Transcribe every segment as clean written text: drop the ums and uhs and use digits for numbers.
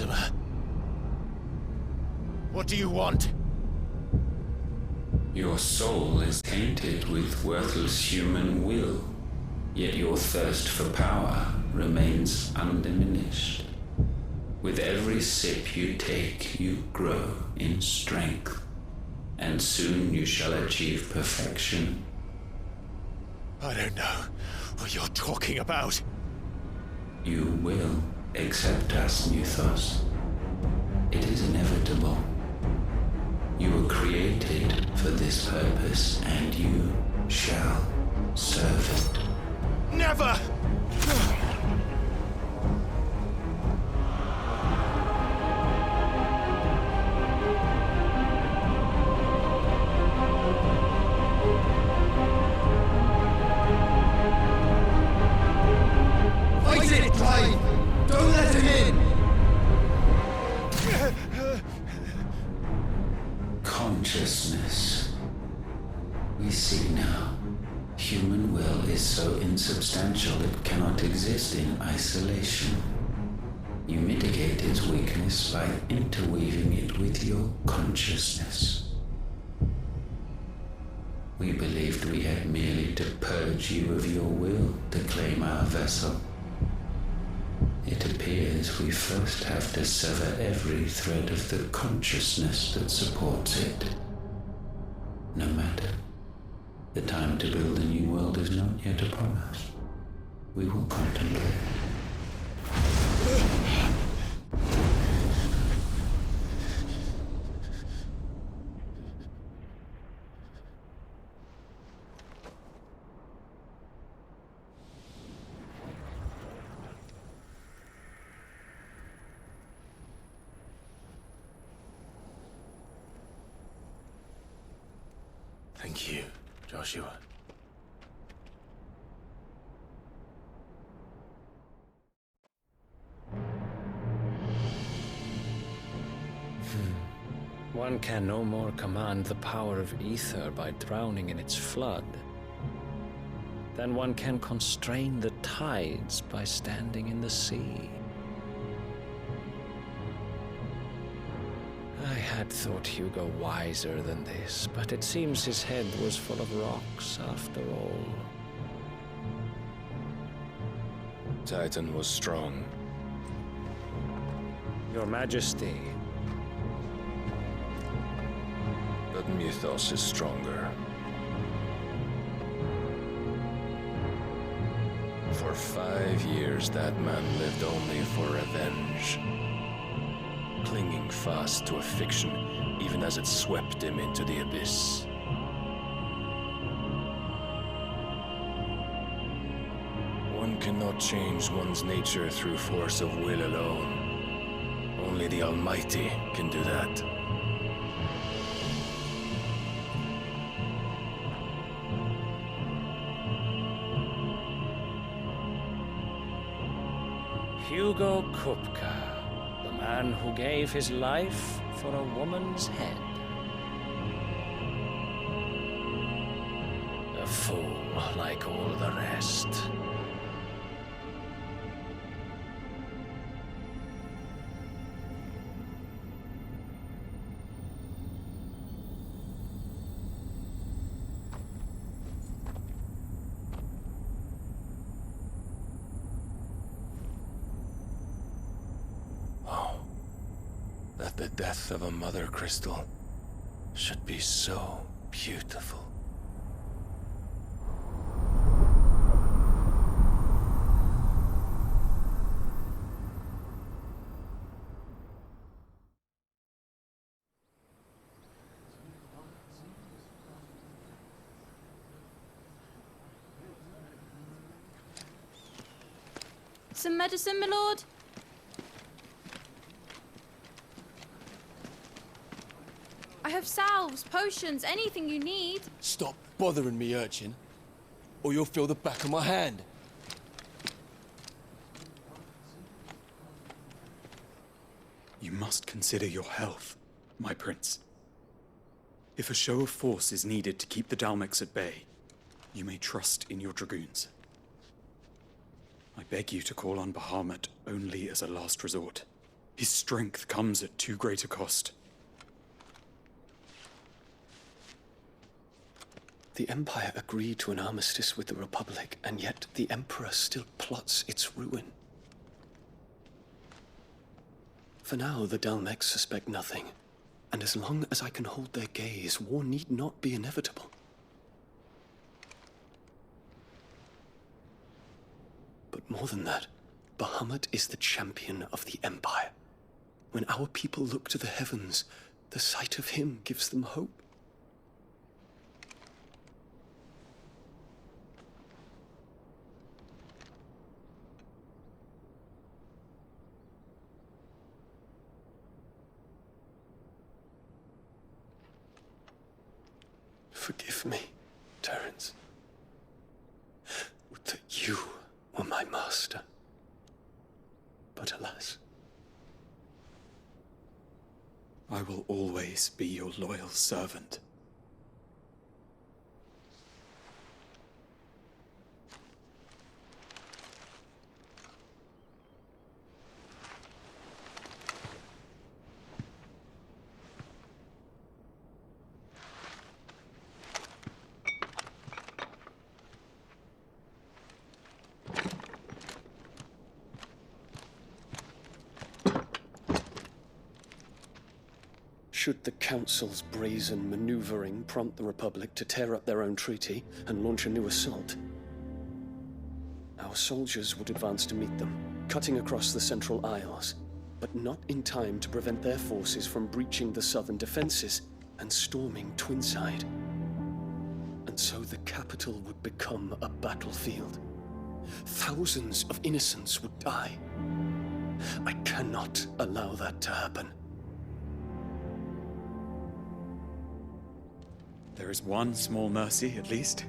sorcerer. What do you want? Your soul is tainted with worthless human will, yet your thirst for power remains undiminished. With every sip you take, you grow in strength, and soon you shall achieve perfection. I don't know what you're talking about. You will accept us, Mythos. It is inevitable. You were created for this purpose, and you shall serve it. Never! Fight it, Clive! Don't let him in! Consciousness. We see now. Human will is so insubstantial it cannot exist in isolation. You mitigate its weakness by interweaving it with your consciousness. We believed we had merely to purge you of your will to claim our vessel. It appears we first have to sever every thread of the consciousness that supports it. No matter. The time to build a new world is not yet upon us. We will contemplate. Thank you, Joshua. One can no more command the power of ether by drowning in its flood than one can constrain the tides by standing in the sea. I had thought Hugo wiser than this, but it seems his head was full of rocks after all. Titan was strong. Your Majesty. But Mythos is stronger. For 5 years, that man lived only for revenge. Clinging fast to a fiction, even as it swept him into the abyss. One cannot change one's nature through force of will alone. Only the Almighty can do that. Hugo Kupka, the man who gave his life for a woman's head. A fool like all the rest. That the death of a mother crystal should be so beautiful. Some medicine, my lord? I have salves, potions, anything you need. Stop bothering me, urchin, or you'll feel the back of my hand. You must consider your health, my prince. If a show of force is needed to keep the Dalmex at bay, you may trust in your dragoons. I beg you to call on Bahamut only as a last resort. His strength comes at too great a cost. The Empire agreed to an armistice with the Republic, and yet the Emperor still plots its ruin. For now, the Dalmex suspect nothing, and as long as I can hold their gaze, war need not be inevitable. But more than that, Bahamut is the champion of the Empire. When our people look to the heavens, the sight of him gives them hope. Forgive me, Terence. Would that you were my master. But alas. I will always be your loyal servant. Should the Council's brazen maneuvering prompt the Republic to tear up their own treaty and launch a new assault, our soldiers would advance to meet them, cutting across the Central Isles, but not in time to prevent their forces from breaching the southern defenses and storming Twinside. And so the capital would become a battlefield. Thousands of innocents would die. I cannot allow that to happen. There is one small mercy, at least.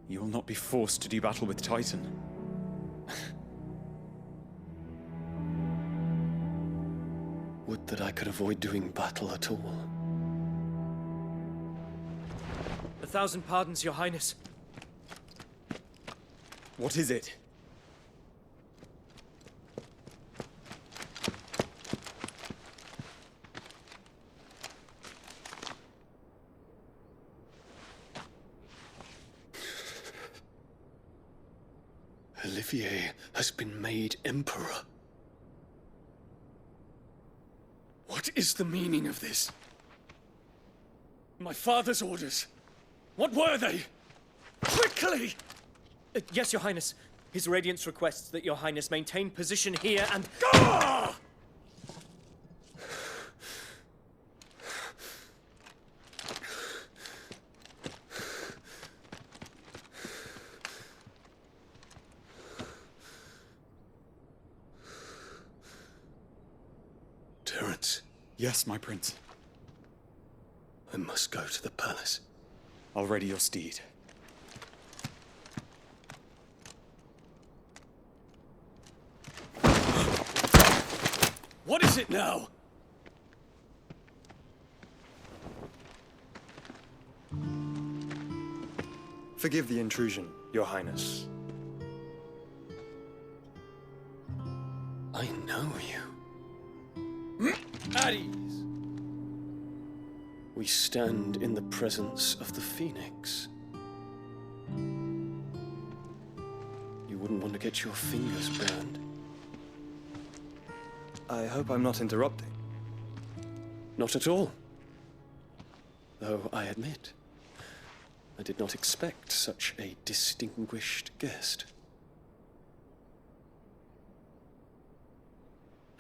You will not be forced to do battle with Titan. Would that I could avoid doing battle at all. 1,000 pardons, Your Highness. What is it? Olivier has been made Emperor. What is the meaning of this? My father's orders. What were they? Quickly! Yes, Your Highness. His Radiance requests that Your Highness maintain position here and... Ah! Terence, Yes, my prince. I must go to the palace. I'll ready your steed. What is it now? Forgive the intrusion, Your Highness. I know you. At ease. We stand in the presence of the Phoenix. You wouldn't want to get your fingers burned. I hope I'm not interrupting. Not at all. Though I admit, I did not expect such a distinguished guest.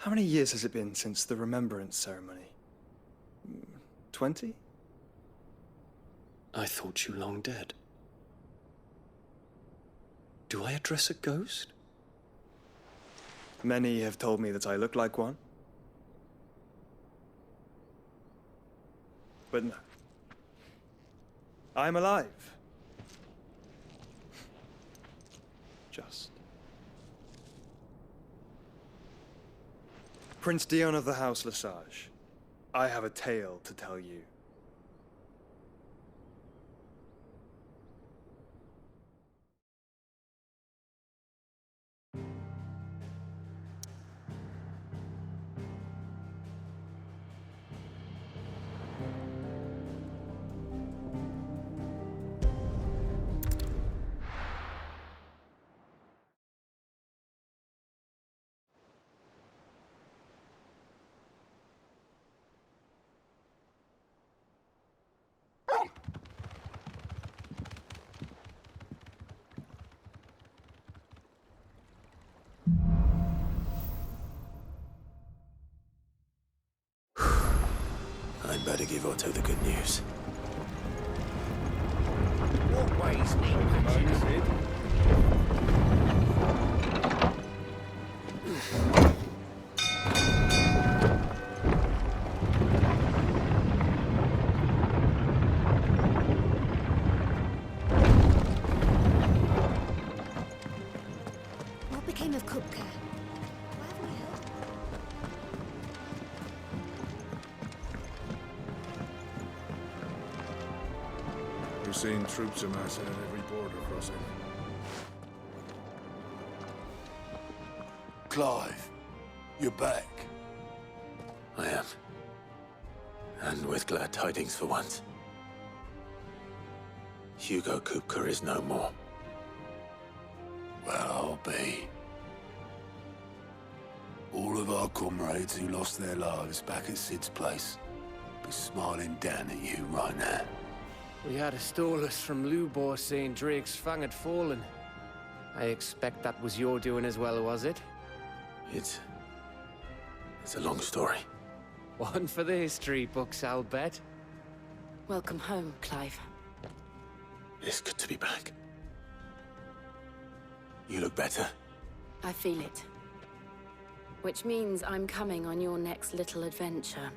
How many years has it been since the Remembrance ceremony? 20? I thought you long dead. Do I address a ghost? Many have told me that I look like one. But no. I'm alive. Just. Prince Dion of the House Lesage, I have a tale to tell you. better give Otto the good news. What ways need What became of Kupka? Why haven't we heard? We're seeing troops amassing at every border crossing. Clive, you're back. I am. And with glad tidings for once. Hugo Kupka is no more. Well, I'll be. All of our comrades who lost their lives back at Sid's place be smiling down at you right now. We had a stolus from Lubor saying Drake's fang had fallen. I expect that was your doing as well, was it? It's a long story. One for the history books, I'll bet. Welcome home, Clive. It's good to be back. You look better. I feel it. Which means I'm coming on your next little adventure.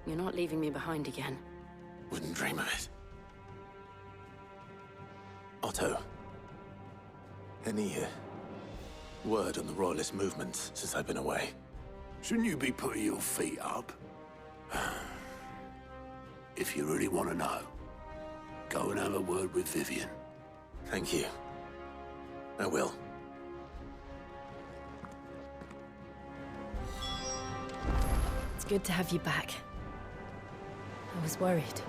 You're not leaving me behind again. Wouldn't dream of it. Otto, any word on the Royalist movements since I've been away? Shouldn't you be putting your feet up? If you really want to know, go and have a word with Vivian. Thank you. I will. It's good to have you back. I was worried.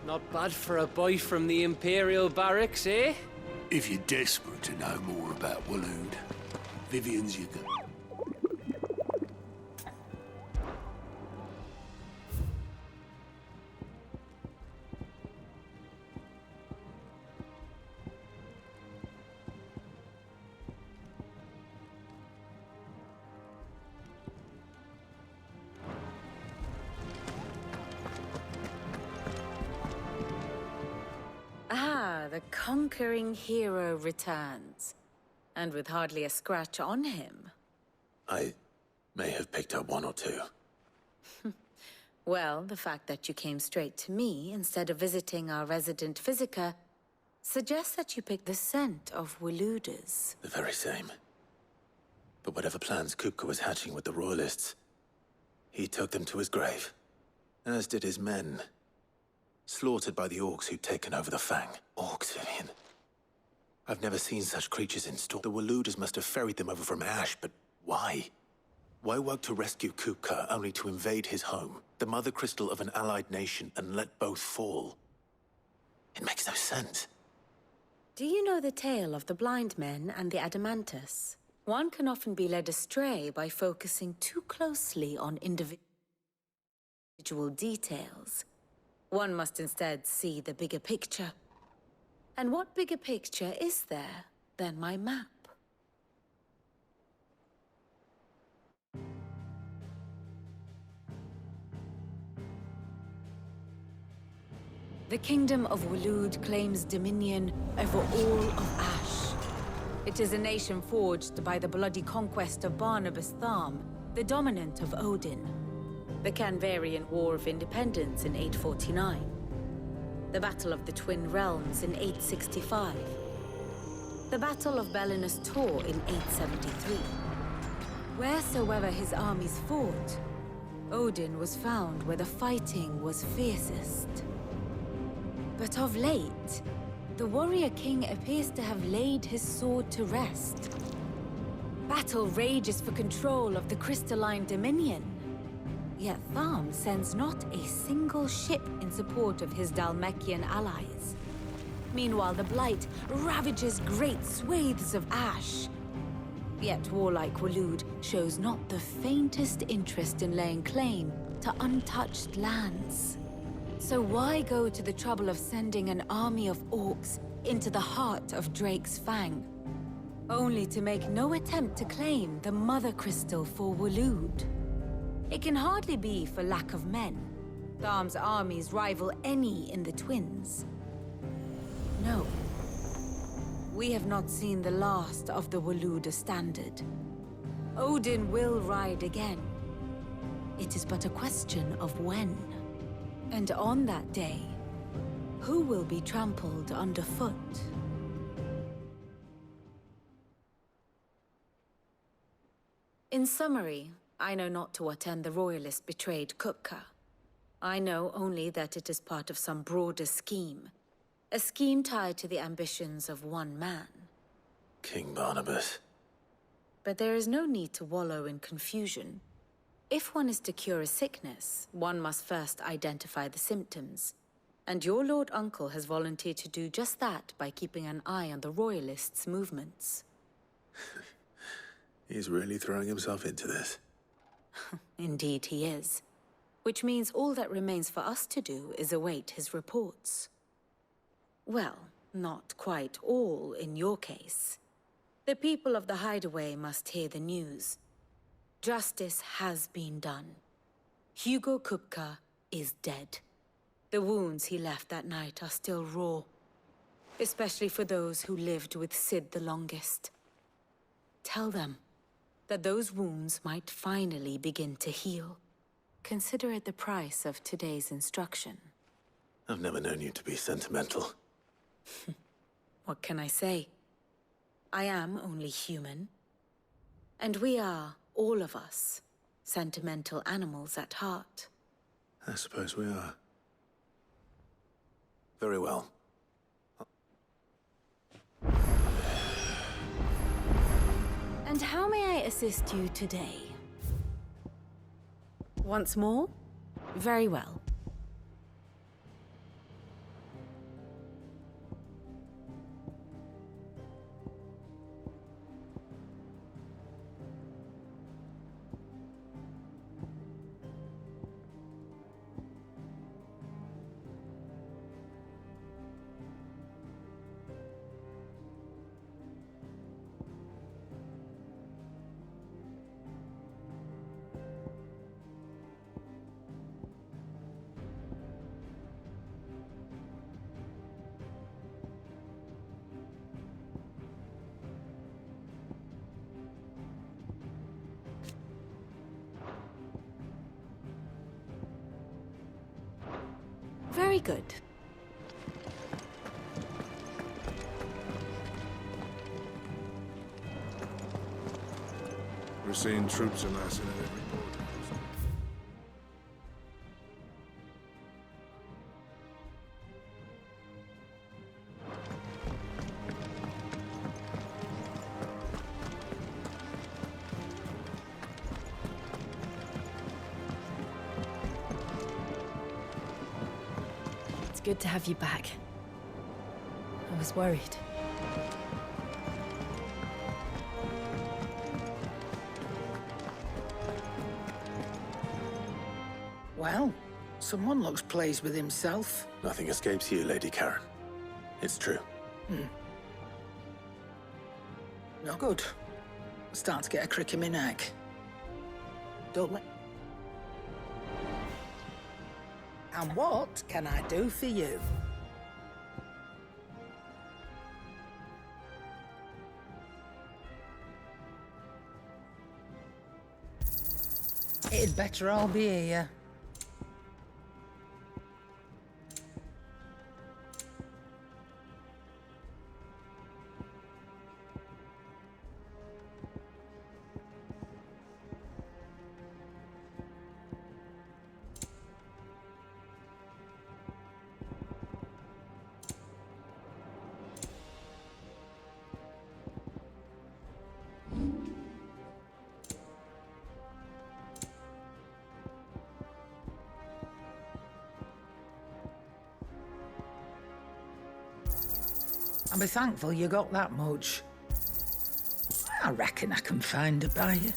Not bad for a boy from the Imperial barracks, eh? If you're desperate to know more about Waloed, Vivian's your girl. The conquering hero returns, and with hardly a scratch on him. I may have picked up one or two. Well, the fact that you came straight to me instead of visiting our resident Physica suggests that you picked the scent of Waloeders. The very same. But whatever plans Kupka was hatching with the Royalists, he took them to his grave. As did his men. Slaughtered by the orcs who'd taken over the Fang. Orcs, Vivian. I've never seen such creatures in store. The Waloeders must have ferried them over from Ash, but why? Why work to rescue Kupka only to invade his home, the mother crystal of an allied nation, and let both fall? It makes no sense. Do you know the tale of the blind men and the Adamantus? One can often be led astray by focusing too closely on individual details. One must instead see the bigger picture. And what bigger picture is there than my map? The Kingdom of Waloed claims dominion over all of Ash. It is a nation forged by the bloody conquest of Barnabas Tharm, the dominant of Odin. The Canvarian War of Independence in 849. The Battle of the Twin Realms in 865. The Battle of Belinus Tor in 873. Wheresoever his armies fought, Odin was found where the fighting was fiercest. But of late, the warrior king appears to have laid his sword to rest. Battle rages for control of the crystalline dominion. Yet Tharm sends not a single ship in support of his Dhalmekian allies. Meanwhile, the Blight ravages great swathes of Ash. Yet warlike Waloed shows not the faintest interest in laying claim to untouched lands. So why go to the trouble of sending an army of orcs into the heart of Drake's Fang? only to make no attempt to claim the Mother Crystal for Waloed. It can hardly be for lack of men. Tharm's armies rival any in the Twins. No. We have not seen the last of the Waloed Standard. Odin will ride again. It is but a question of when. And on that day, who will be trampled underfoot? In summary, I know not to what end the Royalists betrayed Kupka. I know only that it is part of some broader scheme. A scheme tied to the ambitions of one man. King Barnabas. But there is no need to wallow in confusion. If one is to cure a sickness, one must first identify the symptoms. And your Lord Uncle has volunteered to do just that by keeping an eye on the Royalists' movements. He's really throwing himself into this. Indeed he is. Which means all that remains for us to do is await his reports. Well, not quite all in your case. The people of the Hideaway must hear the news. Justice has been done. Hugo Kupka is dead. The wounds he left that night are still raw. Especially for those who lived with Sid the longest. Tell them that those wounds might finally begin to heal. Consider it the price of today's instruction. I've never known you to be sentimental. What can I say? I am only human. And we are, all of us, sentimental animals at heart. I suppose we are. Very well. And how may I assist you today? Once more? Very well. Very good. We're seeing troops amassing at every border. Good to have you back. I was worried. Well, someone looks pleased with himself. Nothing escapes you, Lady Karen. It's true. No good. Starting to get a crick in my neck. Don't let... And what can I do for you? It'd better all be here. I'll be thankful you got that much. I reckon I can find a buyer.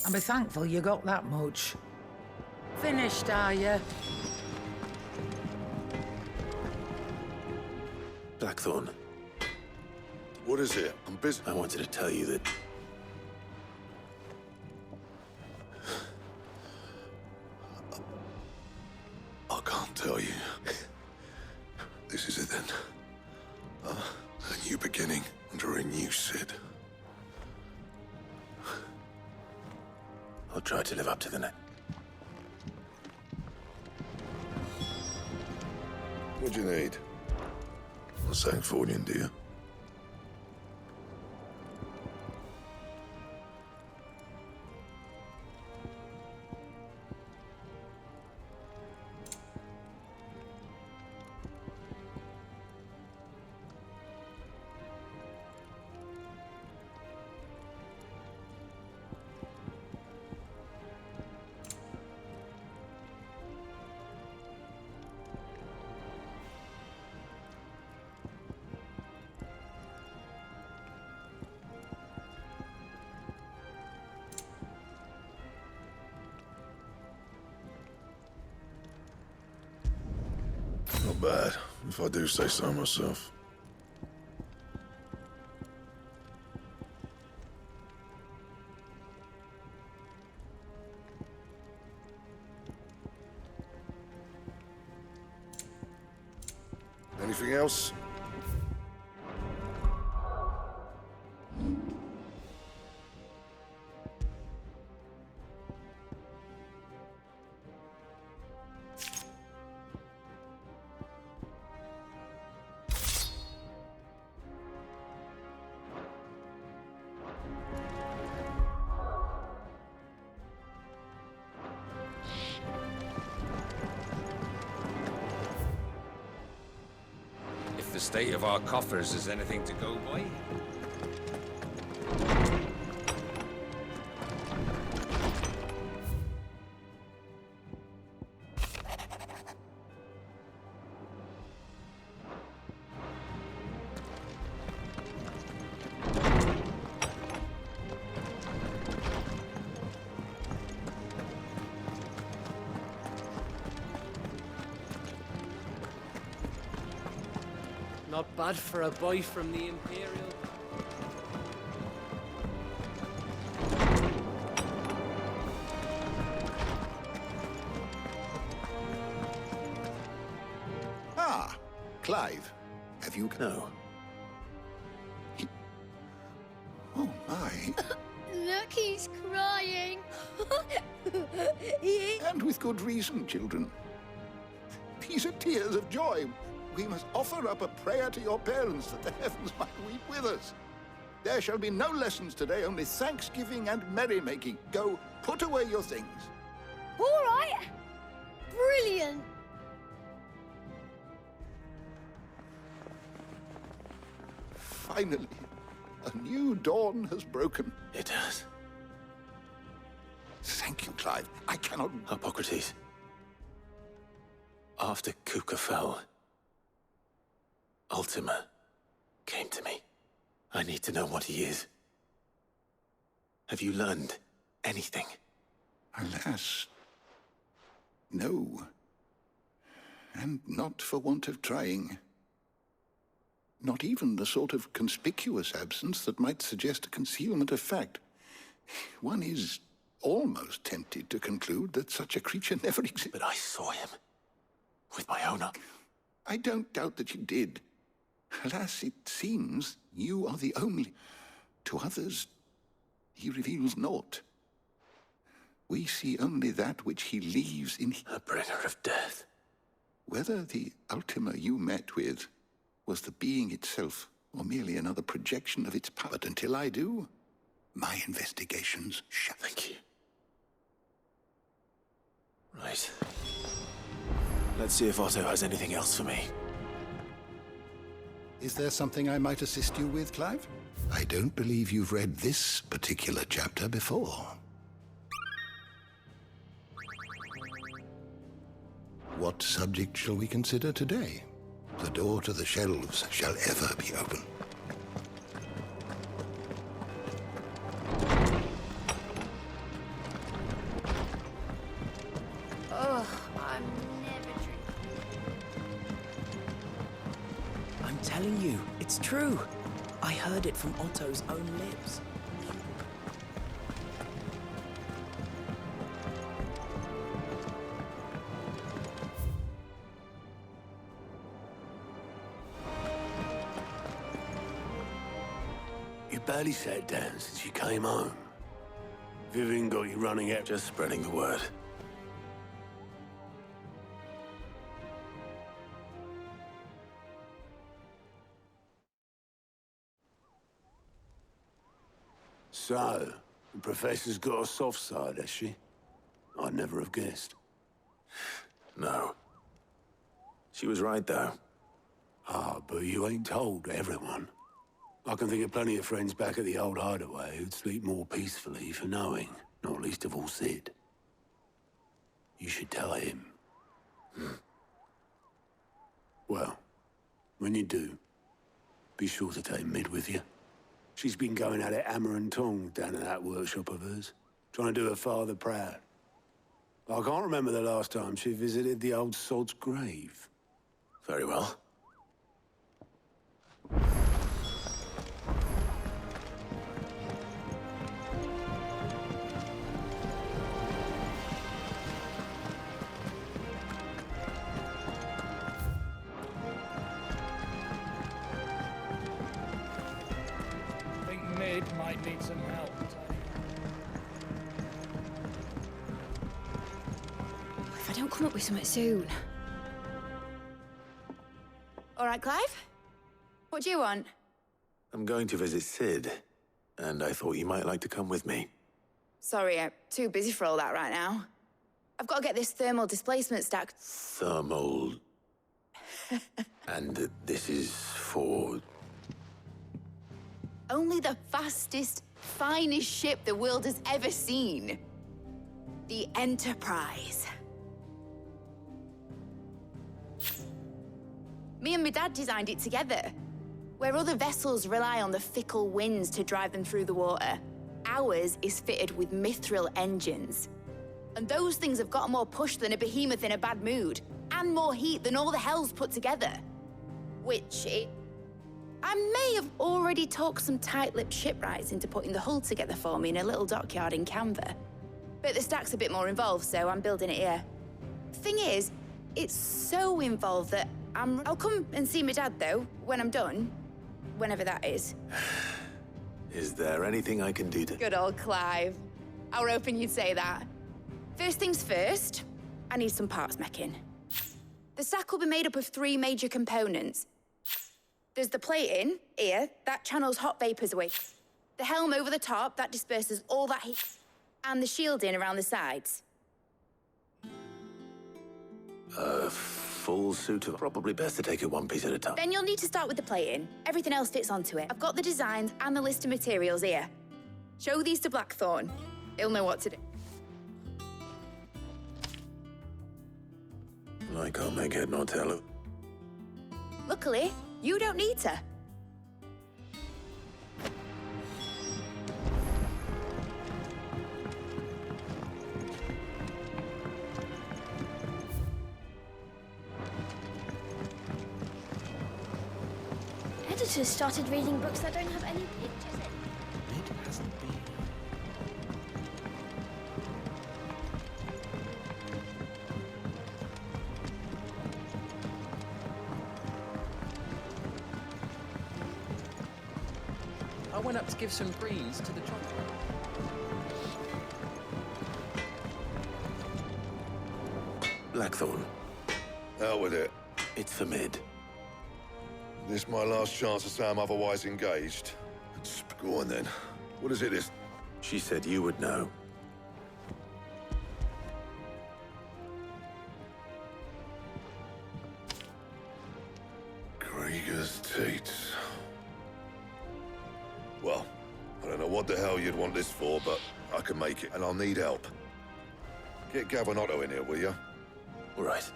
I'll be thankful you got that much. Finished, are you? Blackthorn. What is it? I'm busy. I wanted to tell you that... I can't tell you. This is it then. A new beginning under a new Sid. I'll try to live up to the next. What do you need? Not saying fortune, do you? Not bad, if I do say so myself. Anything else? If the state of our coffers is anything to go by. Not bad for a boy from the Imperial. Ah, Clive. Have you... No. Oh, my. Look, he's crying. And with good reason, children. These are tears of joy. We must offer up a prayer to your parents that the heavens might weep with us. There shall be no lessons today, only thanksgiving and merrymaking. Go, put away your things. All right. Brilliant. Finally, a new dawn has broken. It has. Thank you, Clive. I cannot... Hippocrates. After Kuka fell, Ultima came to me. I need to know what he is. Have you learned anything? Alas, no. And not for want of trying. Not even the sort of conspicuous absence that might suggest a concealment of fact. One is almost tempted to conclude that such a creature never existed. But I saw him. With my own eyes. I don't doubt that you did. Alas, it seems you are the only. To others, he reveals naught. We see only that which he leaves in... A bringer of death. Whether the Ultima you met with was the being itself, or merely another projection of its power. But until I do, my investigations shall... Thank you. Right. Let's see if Otto has anything else for me. Is there something I might assist you with, Clive? I don't believe you've read this particular chapter before. What subject shall we consider today? The door to the shelves shall ever be open. Ugh, I'm never drinking. I'm telling you, it's true. I heard it from Otto's own lips. You barely sat down since you came home. Vivian got you running out. Just spreading the word. So, the Professor's got a soft side, has she? I'd never have guessed. No. She was right, though. Ah, but you ain't told everyone. I can think of plenty of friends back at the old hideaway who'd sleep more peacefully for knowing, not least of all Sid. You should tell him. Well, when you do, be sure to take Mid with you. She's been going at it hammer and tongs down in that workshop of hers, trying to do her father proud. I can't remember the last time she visited the old sod's grave. Very well. Might need some help. If I don't come up with something soon. All right, Clive? What do you want? I'm going to visit Sid, and I thought you might like to come with me. Sorry, I'm too busy for all that right now. I've got to get this thermal displacement stack. Thermal... And this is for... Only the fastest, finest ship the world has ever seen. The Enterprise. Me and my dad designed it together. Where other vessels rely on the fickle winds to drive them through the water, ours is fitted with mithril engines. And those things have got more push than a behemoth in a bad mood, and more heat than all the hells put together. I may have already talked some tight-lipped shipwrights into putting the hull together for me in a little dockyard in Canva. But the stack's a bit more involved, so I'm building it here. Thing is, it's so involved that I'll come and see my dad, though, when I'm done. Whenever that is. Is there anything I can do to... Good old Clive. I were hoping you'd say that. First things first, I need some parts meching. The stack will be made up of 3 major components. There's the plating, here, that channels hot vapors away. The helm over the top, that disperses all that heat. And the shielding around the sides. Full suit of... Probably best to take it one piece at a time. Then you'll need to start with the plating. Everything else fits onto it. I've got the designs and the list of materials here. Show these to Blackthorn. He'll know what to do. I can't make head nor tail of... Luckily, you don't need to. Editors started reading books that don't have any pictures in. It hasn't been. I went up to give some greens to the chocolate. Blackthorn. Out with it. It's for Mid. This my last chance to say I'm otherwise engaged. Go on then. What is it this? She said you would know. Krieger's teats. Well, I don't know what the hell you'd want this for, but I can make it, and I'll need help. Get Gavin Otto in here, will you? All right.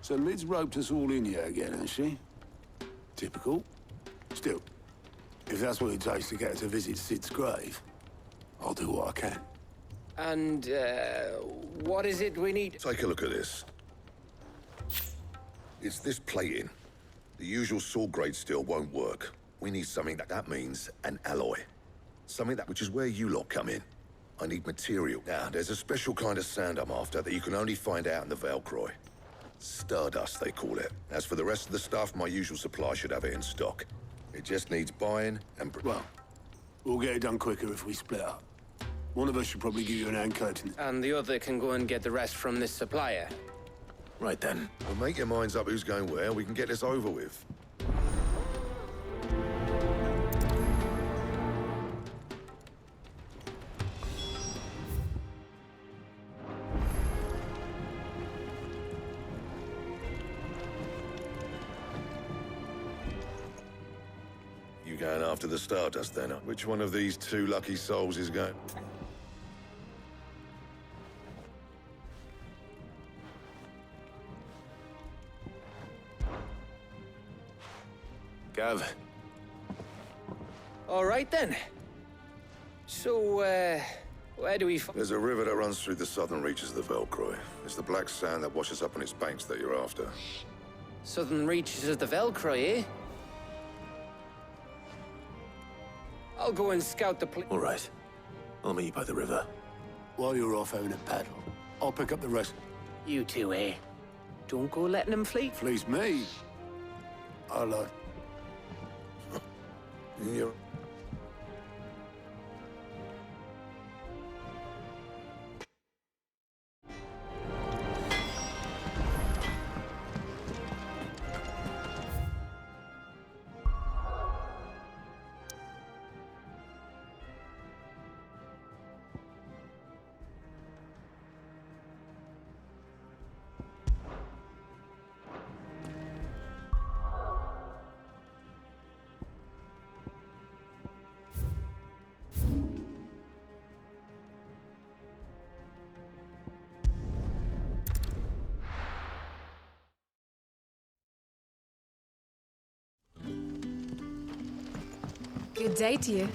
So Mid's roped us all in here again, has she? Typical. Still, if that's what it takes to get her to visit Sid's grave, I'll do what I can. And, what is it we need? Take a look at this. It's this plating. The usual sword grade steel won't work. We need something that means an alloy. Something which is where you lot come in. I need material. Now, there's a special kind of sand I'm after that you can only find out in the Velcroy. Stardust, they call it. As for the rest of the stuff, my usual supply should have it in stock. It just needs buying and... Well, we'll get it done quicker if we split up. One of us should probably give you an hand coating. And the other can go and get the rest from this supplier. Right then. Well, make your minds up who's going where, and we can get this over with. You going after the Stardust, then? Which one of these two lucky souls is going? Gav. All right, then. So, where do we... There's a river that runs through the southern reaches of the Velcroy. It's the black sand that washes up on its banks that you're after. Southern reaches of the Velcroy, eh? I'll go and scout the place. All right. I'll meet you by the river. While you're off having a paddle, I'll pick up the rest. You two, eh? Don't go letting them flee. Fleece me. I'll, You're... Good day to you.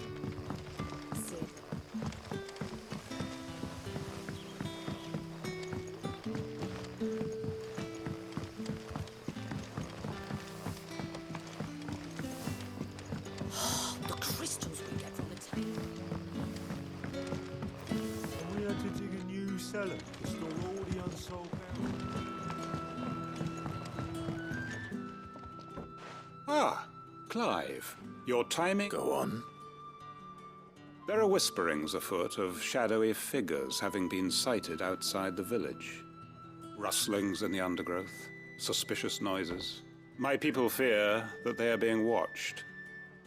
The crystals we get from the table. We had to dig a new cellar to store all the unsold Ah, Clive. Your timing... Go on. There are whisperings afoot of shadowy figures having been sighted outside the village. Rustlings in the undergrowth, suspicious noises. My people fear that they are being watched.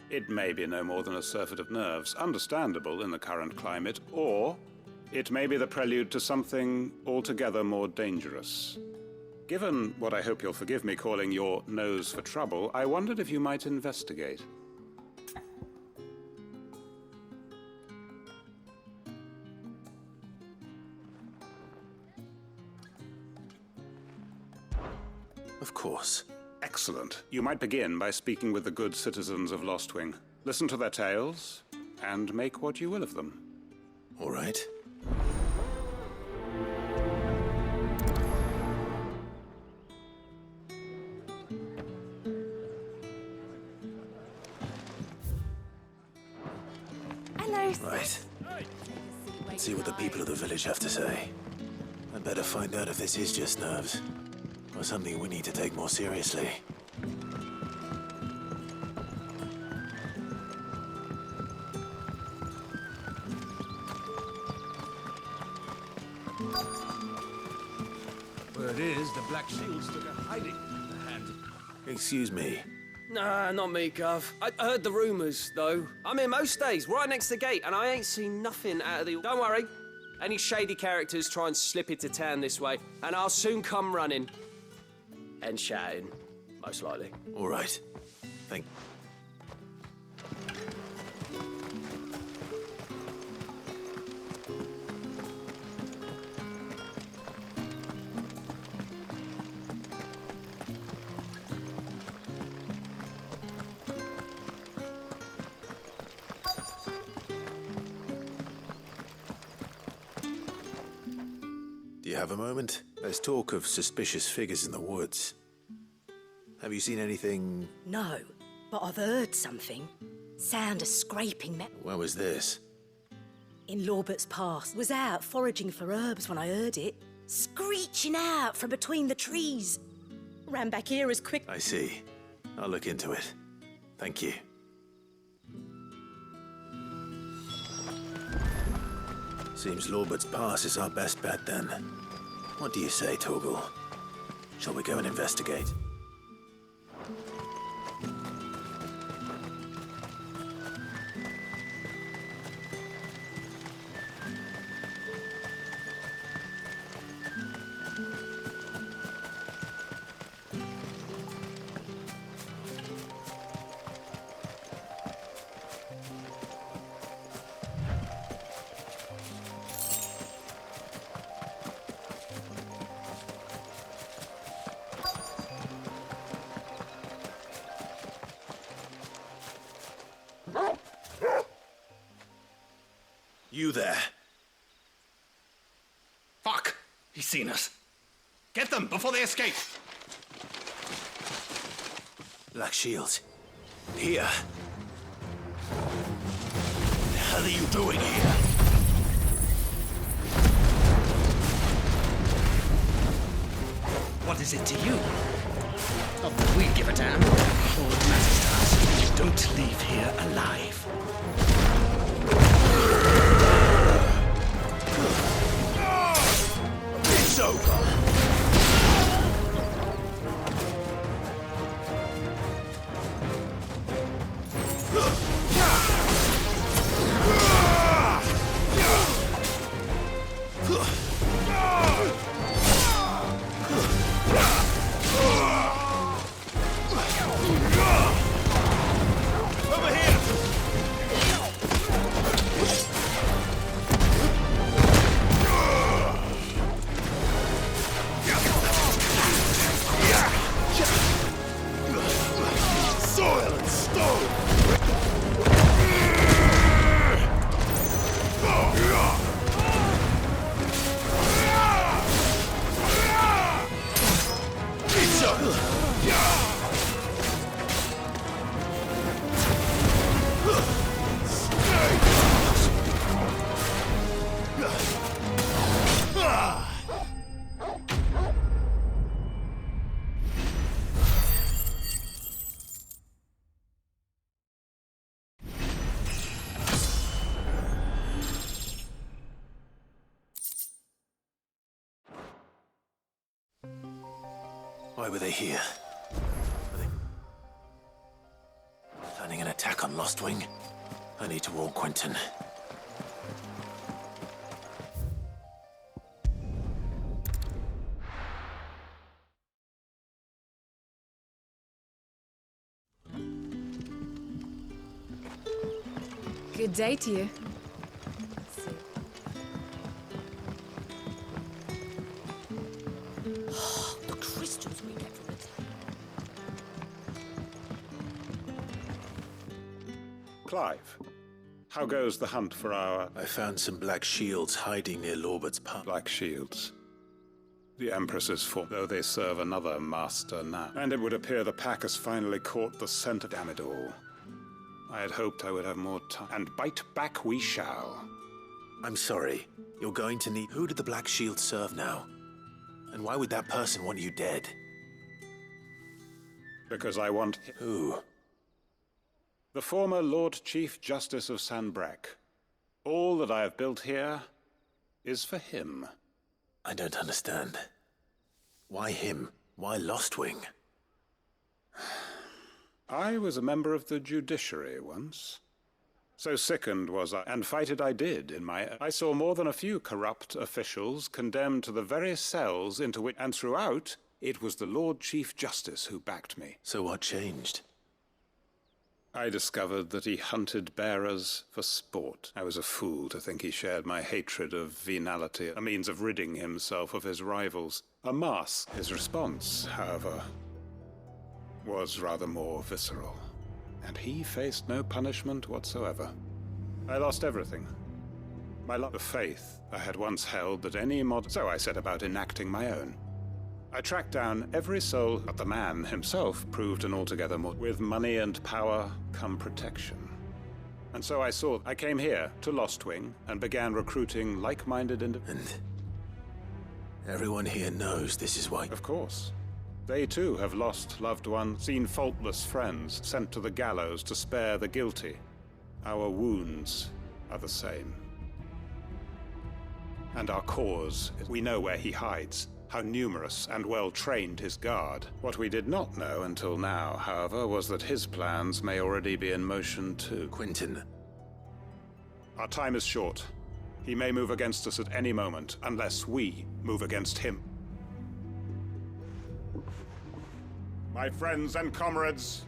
It may be no more than a surfeit of nerves, understandable in the current climate, or it may be the prelude to something altogether more dangerous. Given what I hope you'll forgive me calling your nose for trouble, I wondered if you might investigate. Of course. Excellent. You might begin by speaking with the good citizens of Lostwing. Listen to their tales, and make what you will of them. All right. Hello. Right. Let's see what the people of the village have to say. I'd better find out if this is just nerves, or something we need to take more seriously. Word is, the Black Shields took a hiding in the hand. Excuse me. Nah, not me, Gov. I heard the rumours, though. I'm here most days, right next to the gate, and I ain't seen nothing out of the... Don't worry. Any shady characters try and slip into town this way, and I'll soon come running. And shouting, most likely. All right. Thank... have a moment? There's talk of suspicious figures in the woods. Have you seen anything? No, but I've heard something. Sound of scraping metal. Where was this? In Lorbert's Pass. Was out foraging for herbs when I heard it. Screeching out from between the trees. Ran back here as quick. I see. I'll look into it. Thank you. Seems Lorbert's Pass is our best bet then. What do you say, Torgal? Shall we go and investigate? You there. Fuck! He's seen us. Get them before they escape! Black Shields. Here. What the hell are you doing here? What is it to you? Not that we give a damn. All that matters to us is you don't leave here alive. It's over. Why were they here? Were they planning an attack on Lostwing? I need to warn Quentin. Good day to you. The crystals we get from the Clive, how goes the hunt for our... I found some Black Shields hiding near Lorbert's Pass. Black Shields. The Empress's form, though they serve another master now. And it would appear the pack has finally caught the scent of damn it all. I had hoped I would have more time. And bite back we shall. I'm sorry. You're going to need... Who did the Black Shield serve now? And why would that person want you dead? Because I want... Who? The former Lord Chief Justice of Sanbreque. All that I have built here is for him. I don't understand. Why him? Why Lostwing? I was a member of the judiciary once. So sickened was I, and fight it I did in my... I saw more than a few corrupt officials condemned to the very cells into which... And throughout, it was the Lord Chief Justice who backed me. So what changed? I discovered that he hunted bearers for sport. I was a fool to think he shared my hatred of venality, a means of ridding himself of his rivals. A mask. His response, however, was rather more visceral, and he faced no punishment whatsoever. I lost everything. My love of faith I had once held that any mod... So I set about enacting my own. I tracked down every soul, but the man himself proved an altogether more... With money and power come protection. And so I came here to Lostwing and began recruiting like-minded individuals. And everyone here knows this is why... Of course. They too have lost loved ones, seen faultless friends sent to the gallows to spare the guilty. Our wounds are the same. And our cause, we know where he hides, how numerous and well-trained his guard. What we did not know until now, however, was that his plans may already be in motion too. Quentin. Our time is short. He may move against us at any moment, unless we move against him. My friends and comrades,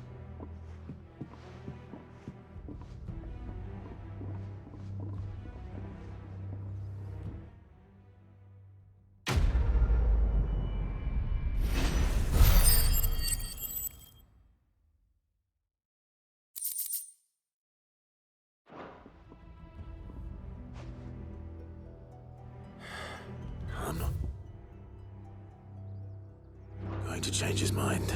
I'm not going to change his mind.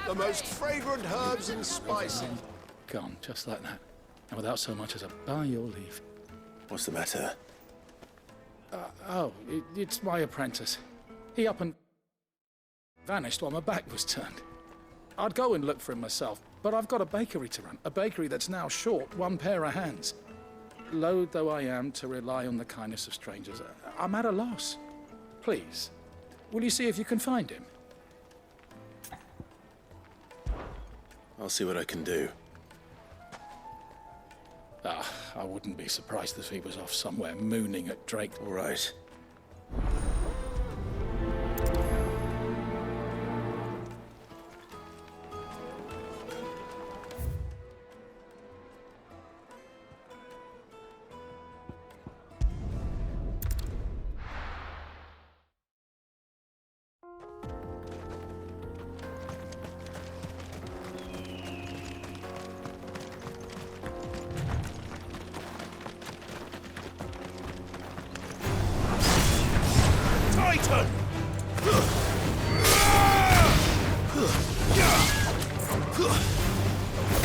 The most fragrant herbs and spices. Gone, just like that. And without so much as a by your leave. What's the matter? It's my apprentice. He up and vanished while my back was turned. I'd go and look for him myself, but I've got a bakery to run. A bakery that's now short one pair of hands. Loath though I am to rely on the kindness of strangers, I'm at a loss. Please, will you see if you can find him? I'll see what I can do. I wouldn't be surprised if he was off somewhere mooning at Drake. All right.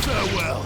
Farewell.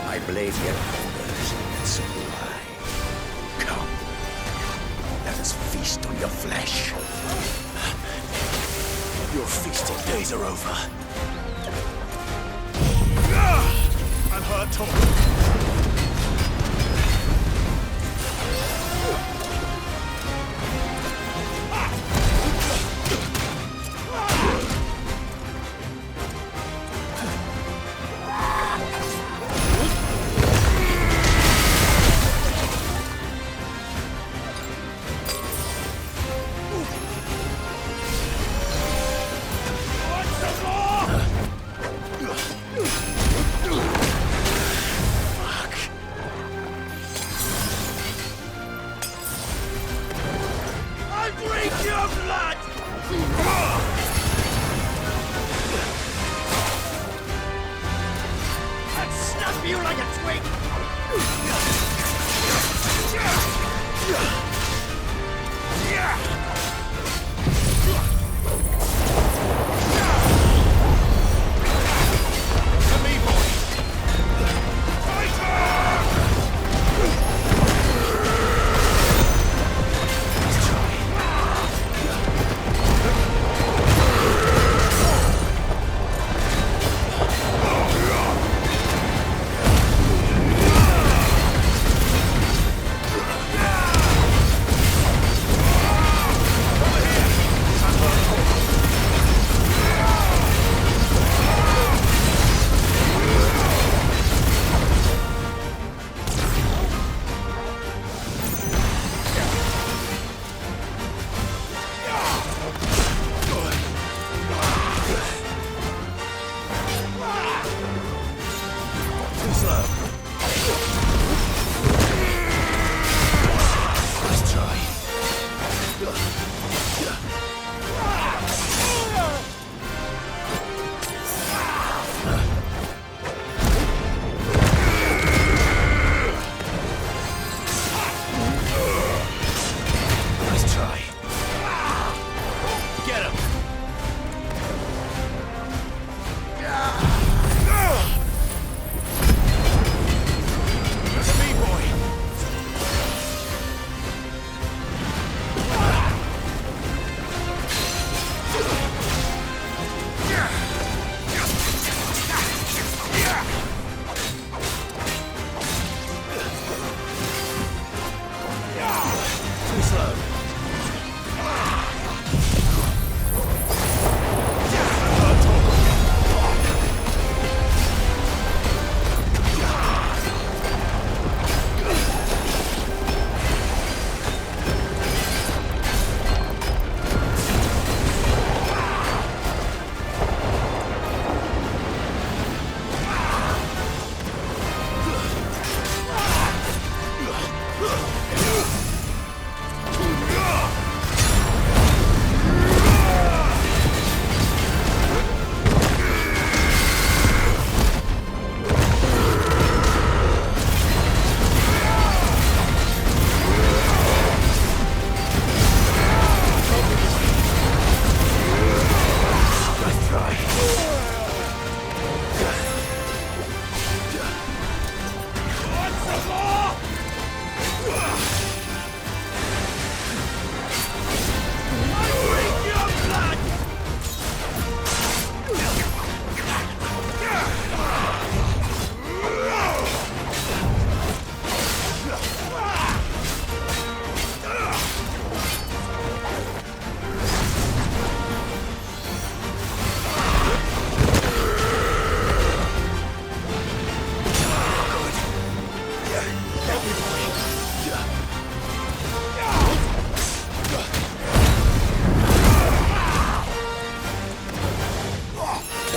I blade your fingers, and so do I. Come, let us feast on your flesh. Your feasting days are over. And her tongue. You like a twig! To me, boy! Fighter!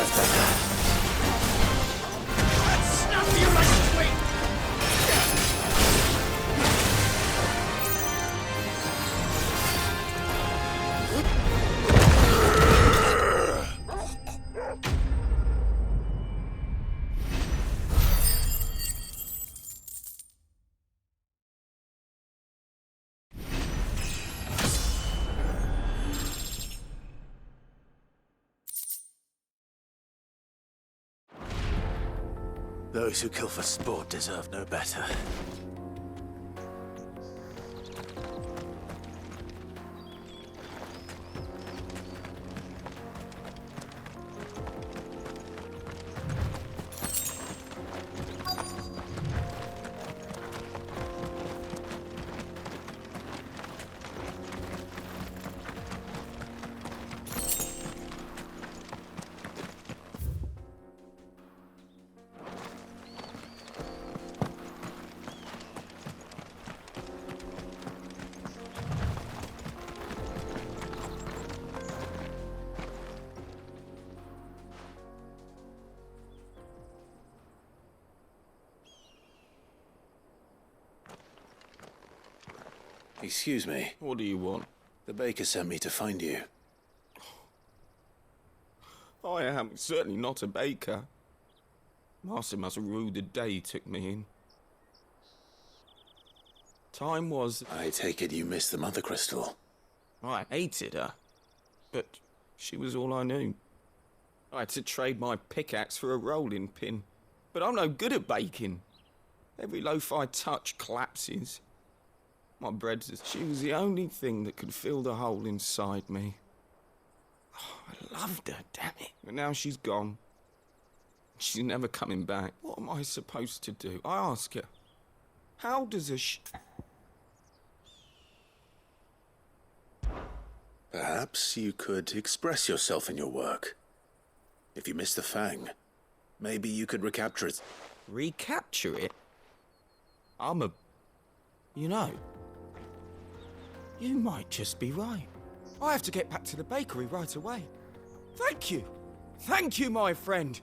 That's better. Snuff you like sweet! Those who kill for sport deserve no better. Excuse me. What do you want? The baker sent me to find you. I am certainly not a baker. Master must have ruled the day he took me in. Time was... I take it you missed the Mother Crystal. I hated her, but she was all I knew. I had to trade my pickaxe for a rolling pin, but I'm no good at baking. Every loaf I touch collapses. My bread's... She was the only thing that could fill the hole inside me. Oh, I loved her, damn it. But now she's gone. She's never coming back. What am I supposed to do? I ask her. How does a Perhaps you could express yourself in your work. If you miss the Fang, maybe you could recapture it. Recapture it? I'm a... You know... You might just be right. I have to get back to the bakery right away. Thank you. Thank you, my friend.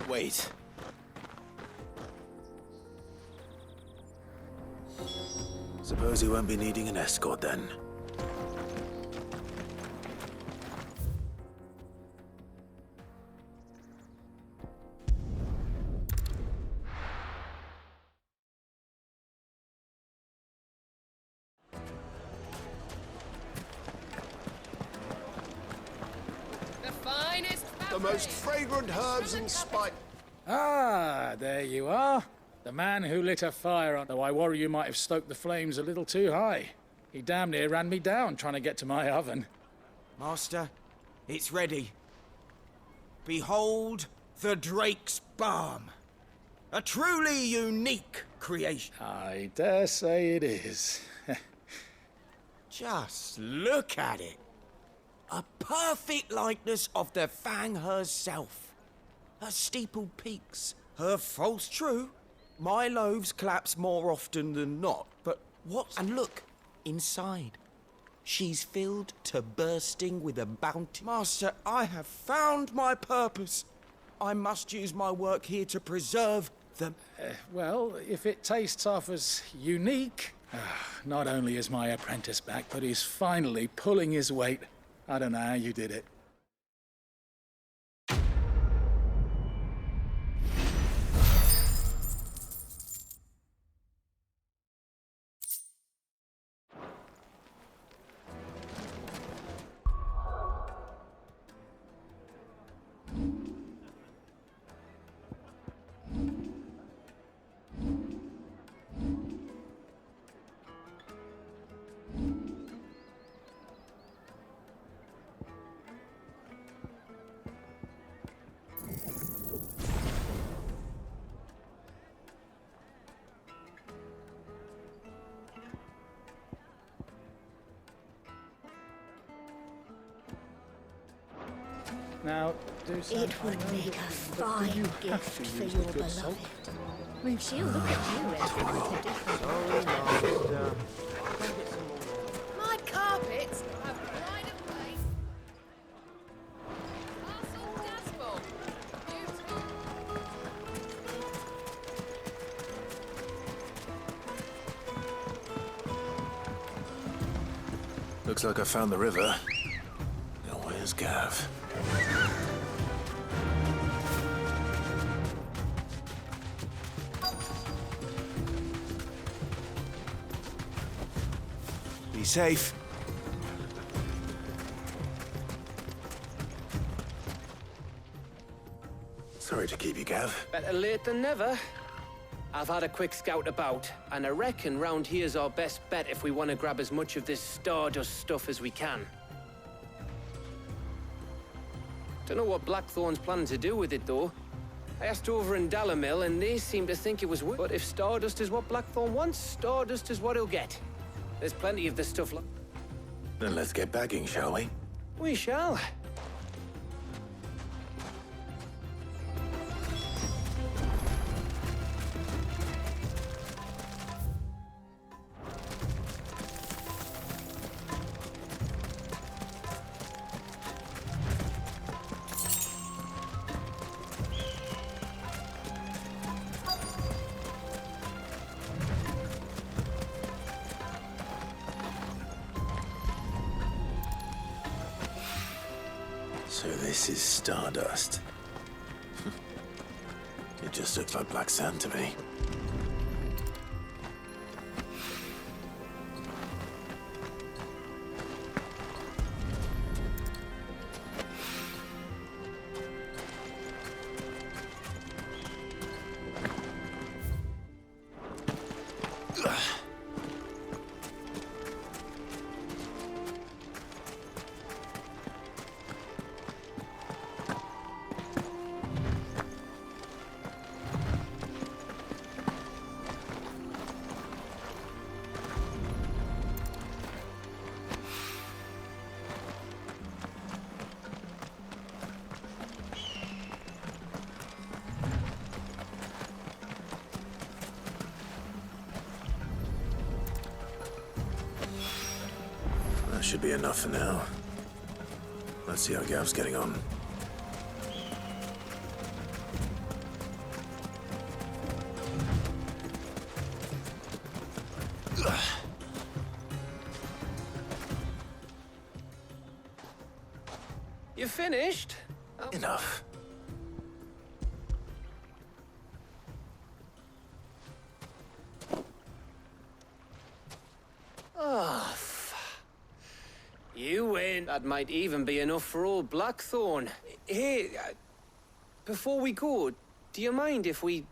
Wait. Suppose you won't be needing an escort then. The most fragrant herbs and spice. Ah, there you are. The man who lit a fire on... Though I worry you might have stoked the flames a little too high. He damn near ran me down trying to get to my oven. Master, it's ready. Behold the Drake's Balm. A truly unique creation. I dare say it is. Just look at it. A perfect likeness of the Fang herself. Her steepled peaks, her false true. My loaves collapse more often than not, but what? And look, inside. She's filled to bursting with a bounty. Master, I have found my purpose. I must use my work here to preserve them. Well, if it tastes half as unique... not only is my apprentice back, but he's finally pulling his weight. I don't know how you did it. Now, do something. It would make a fine gift for your beloved. She'll look at you and make a difference. My carpets have pride of place. Looks like I found the river. Now where's Gav? Be safe. Sorry to keep you, Gav. Better late than never. I've had a quick scout about, and I reckon round here's our best bet if we want to grab as much of this Stardust stuff as we can. Don't know what Blackthorn's planning to do with it, though. I asked over in Dalamil, and they seem to think it was worth. But if Stardust is what Blackthorn wants, Stardust is what he'll get. There's plenty of this stuff. Then let's get bagging, shall we? We shall. So this is Stardust. It just looks like black sand to me. That should be enough for now. Let's see how Gav's getting on. You finished? Enough. Oh, you win. That might even be enough for old Blackthorn. Hey, before we go, do you mind if we...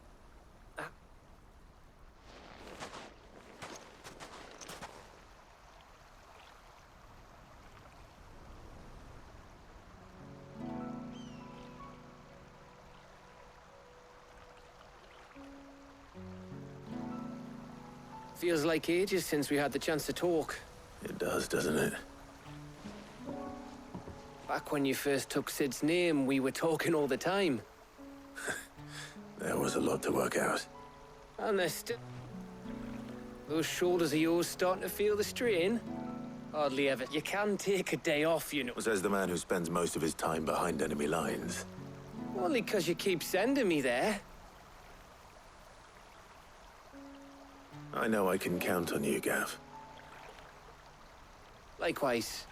Feels like ages since we had the chance to talk. It does, doesn't it? Back when you first took Sid's name, we were talking all the time. There was a lot to work out. And there's still... Those shoulders of yours starting to feel the strain? Hardly ever. You can take a day off, you know. Says the man who spends most of his time behind enemy lines. Only 'cause you keep sending me there. I know I can count on you, Gav. Likewise.